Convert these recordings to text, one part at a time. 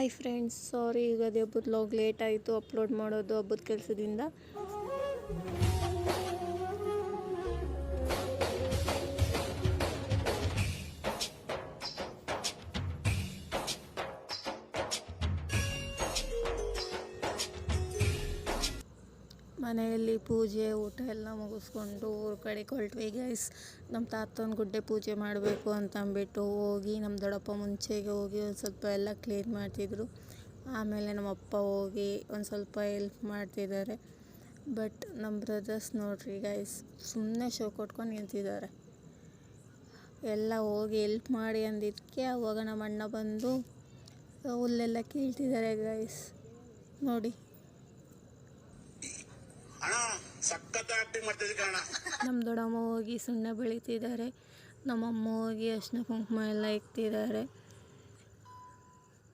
Hi friends, ಸಾರಿ ಯುಗಾದಿ ಹಬ್ಬದ vlog late ಆಯಿತು upload ಮಾಡೋದು ಹಬ್ಬದ ಕೆಲಸದಿಂದ. ಮನೆಯಲ್ಲಿ ಪೂಜೆ ಊಟ ಎಲ್ಲ ಮುಗಿಸ್ಕೊಂಡು ಊರ ಕಡೆ ಹೊರಟ್ವಿ ಗೈಸ್. ನಮ್ಮ ತಾತನ ಗುಡ್ಡೆ ಪೂಜೆ ಮಾಡಬೇಕು ಅಂತ ಅಂದ್ಬಿಟ್ಟು ಹೋಗಿ ನಮ್ಮ ದೊಡ್ಡಪ್ಪ ಮುಂಚೆಗೆ ಹೋಗಿ ಒಂದು ಸ್ವಲ್ಪ ಎಲ್ಲ ಕ್ಲೀನ್ ಮಾಡ್ತಿದ್ರು. ಆಮೇಲೆ ನಮ್ಮ ಅಪ್ಪ ಹೋಗಿ ಒಂದು ಸ್ವಲ್ಪ ಹೆಲ್ಪ್ ಮಾಡ್ತಿದ್ದಾರೆ. ಬಟ್ ನಮ್ಮ ಬ್ರದರ್ಸ್ ನೋಡ್ರಿ ಗೈಸ್, ಸುಮ್ಮನೆ ಶೋ ಕೊಟ್ಕೊಂಡು ನಿಂತಿದ್ದಾರೆ. ಎಲ್ಲ ಹೋಗಿ ಹೆಲ್ಪ್ ಮಾಡಿ ಅಂದಿದ್ದಕ್ಕೆ ಅವಾಗ ನಮ್ಮ ಅಣ್ಣ ಬಂದು ಹುಲ್ಲೆಲ್ಲ ಕೀಳ್ತಿದ್ದಾರೆ ಗೈಸ್. ನೋಡಿ, ನಮ್ಮ ದೊಡ್ಡಮ್ಮ ಹೋಗಿ ಸುಣ್ಣ ಬೆಳೀತಿದ್ದಾರೆ, ನಮ್ಮಮ್ಮ ಹೋಗಿ ಅರಿಶಿನ ಕುಂಕುಮ ಎಲ್ಲ ಇಕ್ತಿದ್ದಾರೆ.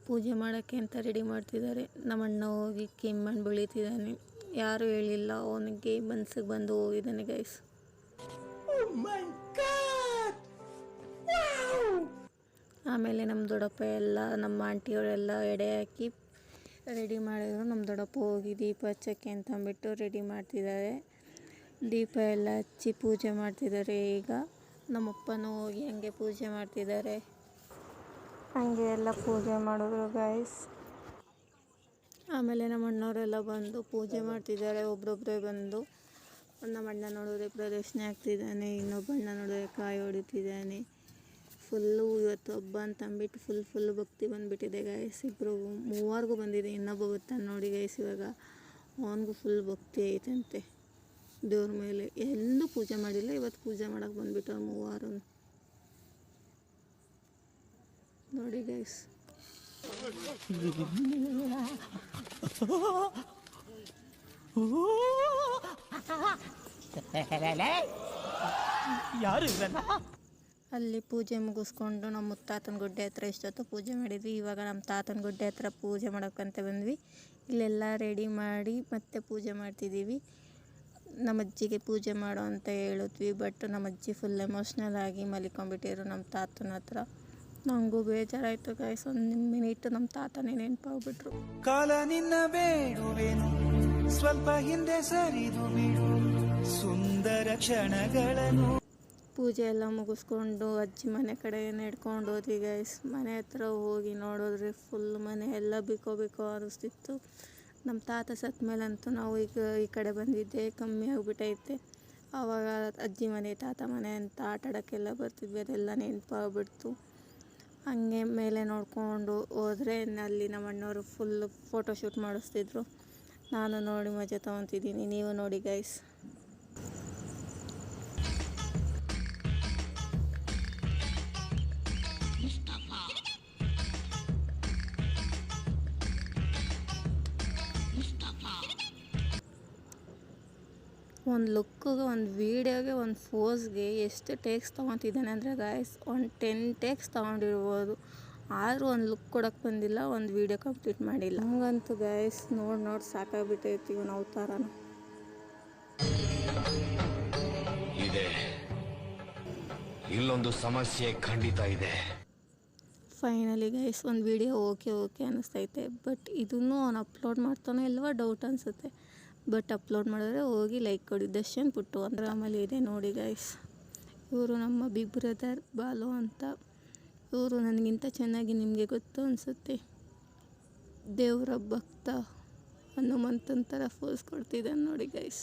ಪೂಜೆ ಮಾಡೋಕ್ಕೆ ಅಂತ ರೆಡಿ ಮಾಡ್ತಿದ್ದಾರೆ. ನಮ್ಮಣ್ಣ ಹೋಗಿ ಕೆಮ್ಮಣ್ಣು ಬೆಳೀತಿದ್ದಾನೆ. ಯಾರೂ ಹೇಳಿಲ್ಲ, ಅವನಿಗೆ ಮನ್ಸಿಗೆ ಬಂದು ಹೋಗಿದ್ದಾನೆ ಗೈಸ್. ಆಮೇಲೆ ನಮ್ಮ ದೊಡ್ಡಪ್ಪ ಎಲ್ಲ ನಮ್ಮ ಆಂಟಿಯವರೆಲ್ಲ ಎಡೆ ಹಾಕಿ ರೆಡಿ ಮಾಡಿದ್ರು. ನಮ್ಮ ದೊಡ್ಡಪ್ಪ ಹೋಗಿ ದೀಪ ಹಚ್ಚಕ್ಕೆ ಅಂತ ಅಂದ್ಬಿಟ್ಟು ರೆಡಿ ಮಾಡ್ತಿದ್ದಾರೆ. ದೀಪ ಎಲ್ಲ ಹಚ್ಚಿ ಪೂಜೆ ಮಾಡ್ತಿದ್ದಾರೆ. ಈಗ ನಮ್ಮಪ್ಪನೂ ಹೋಗಿ ಹಂಗೆ ಪೂಜೆ ಮಾಡ್ತಿದ್ದಾರೆ. ಹಂಗೆ ಎಲ್ಲ ಪೂಜೆ ಮಾಡಿದ್ರು ಗೈಸ್. ಆಮೇಲೆ ನಮ್ಮ ಅಣ್ಣವರೆಲ್ಲ ಬಂದು ಪೂಜೆ ಮಾಡ್ತಿದ್ದಾರೆ. ಒಬ್ರೊಬ್ಬರೇ ಬಂದು, ನಮ್ಮ ಅಣ್ಣ ನೋಡಿದ್ರೆ ಪ್ರದಕ್ಷಿಣೆ ಆಗ್ತಿದ್ದಾನೆ, ಇನ್ನೊಬ್ಬ ಅಣ್ಣ ನೋಡಿದ್ರೆ ಕಾಯಿ ಹೊಡಿತಿದ್ದಾನೆ. ಫುಲ್ಲು ಇವತ್ತು ಹಬ್ಬ ಅಂತ ಅಂದ್ಬಿಟ್ಟು ಫುಲ್ ಭಕ್ತಿ ಬಂದುಬಿಟ್ಟಿದೆ ಗೈಸ್. ಮೂವರಿಗೂ ಬಂದಿದೆ. ಇನ್ನೊಬ್ಬ ಬರ್ತಾನೆ ನೋಡಿ ಗೈಸ್, ಇವಾಗ ಅವನಿಗೂ ಫುಲ್ ಭಕ್ತಿ ಐತಂತೆ ದೇವ್ರ ಮೇಲೆ. ಎಲ್ಲೂ ಪೂಜೆ ಮಾಡಿಲ್ಲ, ಇವತ್ತು ಪೂಜೆ ಮಾಡೋಕ್ಕೆ ಬಂದುಬಿಟ್ಟು ಅವ್ರು ಮೂವರು ನೋಡಿ ಗೈಸ್. ಯಾರು ಅಲ್ಲಿ ಪೂಜೆ ಮುಗಿಸ್ಕೊಂಡು ನಮ್ಮ ಮುತ್ತಾತನ ಗುಡ್ಡೆ ಹತ್ರ ಇಷ್ಟೊತ್ತು ಪೂಜೆ ಮಾಡಿದ್ವಿ. ಇವಾಗ ನಮ್ಮ ತಾತನ ಗುಡ್ಡೆ ಹತ್ರ ಪೂಜೆ ಮಾಡೋಕ್ಕಂತ ಬಂದ್ವಿ. ಇಲ್ಲೆಲ್ಲ ರೆಡಿ ಮಾಡಿ ಮತ್ತೆ ಪೂಜೆ ಮಾಡ್ತಿದ್ದೀವಿ. ನಮ್ಮ ಅಜ್ಜಿಗೆ ಪೂಜೆ ಮಾಡೋ ಅಂತ ಹೇಳಿದ್ವಿ, ಬಟ್ ನಮ್ಮ ಅಜ್ಜಿ ಫುಲ್ ಎಮೋಷ್ನಲ್ ಆಗಿ ಮಲಿಕೊಂಡ್ಬಿಟ್ಟಿದ್ರು ನಮ್ಮ ತಾತನ ಹತ್ರ. ನನಗೂ ಬೇಜಾರಾಯಿತು ಗೈಸ್. ಒಂದು ಮಿನಿಟ್ ನಮ್ಮ ತಾತನೇ ನೆನಪಾಗ್ಬಿಟ್ರು. ಕಾಲ ನಿನ್ನ ಬೇಡುವೆನು, ಸ್ವಲ್ಪ ಹಿಂದೆ ಸರಿದು ಬಿಡು ಸುಂದರ ಕ್ಷಣಗಳನ್ನು. ಪೂಜೆ ಎಲ್ಲ ಮುಗಿಸ್ಕೊಂಡು ಅಜ್ಜಿ ಮನೆ ಕಡೆ ನಡ್ಕೊಂಡು ಹೋದ್ವಿ ಗೈಸ್. ಮನೆ ಹತ್ರ ಹೋಗಿ ನೋಡಿದ್ರೆ ಫುಲ್ ಮನೆ ಎಲ್ಲ ಬಿಕೋ ಅನ್ನಿಸ್ತಿತ್ತು. ನಮ್ಮ ತಾತ ಸತ್ತ ಮೇಲಂತೂ ನಾವು ಈಗ ಈ ಕಡೆ ಬಂದಿದ್ದೆ ಕಮ್ಮಿ ಆಗಿಬಿಟ್ಟೈತೆ. ಆವಾಗ ಅಜ್ಜಿ ಮನೆ ತಾತ ಮನೆ ಅಂತ ಆಟ ಆಡೋಕ್ಕೆಲ್ಲ ಬರ್ತಿದ್ವಿ, ಅದೆಲ್ಲ ನೆನಪಾಗ್ಬಿಡ್ತು. ಹಂಗೆ ಮೇಲೆ ನೋಡ್ಕೊಂಡು ಹೋದರೆ ಅಲ್ಲಿ ನಮ್ಮ ಅಣ್ಣವರು ಫುಲ್ ಫೋಟೋಶೂಟ್ ಮಾಡಿಸ್ತಿದ್ರು. ನಾನು ನೋಡಿ ಮಜಾ ತೊಗೊತಿದ್ದೀನಿ, ನೀವು ನೋಡಿ ಗೈಸ್. ಒಂದು ಲುಕ್ಕಿಗೆ, ಒಂದು ವೀಡಿಯೋಗೆ, ಒಂದು ಫೋಸ್ಗೆ ಎಷ್ಟು ಟೇಕ್ಸ್ ತೊಗೊತಿದ್ದಾನೆ ಅಂದರೆ ಗೈಸ್, ಒಂದು 10 ಟೇಕ್ಸ್ ತೊಗೊಂಡಿರ್ಬೋದು. ಆದರೂ ಒಂದು ಲುಕ್ ಕೊಡೋಕ್ಕೆ ಬಂದಿಲ್ಲ, ಒಂದು ವೀಡಿಯೋ ಕಂಪ್ಲೀಟ್ ಮಾಡಿಲ್ಲ. ಹಂಗಂತೂ ಗೈಸ್ ನೋಡಿ ಸಾಕಾಗ್ಬಿಟ್ಟೈತಿ ಇವನು ಅವತಾರನ. ಇದೆ ಇಲ್ಲೊಂದು ಸಮಸ್ಯೆ ಖಂಡಿತ ಇದೆ. ಫೈನಲಿ ಗೈಸ್ ಒಂದು ವೀಡಿಯೋ ಓಕೆ ಅನ್ನಿಸ್ತೈತೆ. ಬಟ್ ಇದನ್ನು ಅವನು ಅಪ್ಲೋಡ್ ಮಾಡ್ತಾನೋ ಇಲ್ವಾ ಡೌಟ್ ಅನಿಸುತ್ತೆ. ಬಟ್ ಅಪ್ಲೋಡ್ ಮಾಡಿದ್ರೆ ಹೋಗಿ ಲೈಕ್ ಕೊಡಿ. ದರ್ಶನ್ ಪುಟ್ಟು ಅಂದ್ರೆ ಆಮೇಲೆ ಇದೆ ನೋಡಿ ಗೈಸ್. ಇವರು ನಮ್ಮ ಬಿಗ್ ಬ್ರದರ್ ಬಾಲು ಅಂತ. ಇವರು ನನಗಿಂತ ಚೆನ್ನಾಗಿ ನಿಮಗೆ ಗೊತ್ತು ಅನಿಸುತ್ತೆ. ದೇವರ ಭಕ್ತ ಹನುಮಂತನ ಥರ ಫೋಸ್ ಕೊಡ್ತಿದ್ದಾನೆ ನೋಡಿ ಗೈಸ್.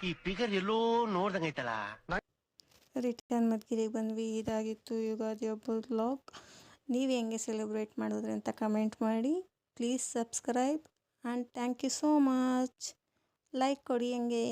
ಈ ಪಿಗರ್ ಎಲ್ಲೋ ನೋಡ್ದಂಗೈತಲ್ಲ. ರಿಟರ್ನ್ ಮದ್ಗಿರಿಗೆ ಬಂದ್ವಿ. ಇದಾಗಿತ್ತು ಯುಗಾದಿ ಹಬ್ಬದ ವ್ಲಾಗ್. ನೀವು ಹೆಂಗೆ ಸೆಲೆಬ್ರೇಟ್ ಮಾಡಿದ್ರಿ ಅಂತ ಕಮೆಂಟ್ ಮಾಡಿ. Please subscribe and thank you so much. Like ಕೊಡಿ ಹಂಗೆ.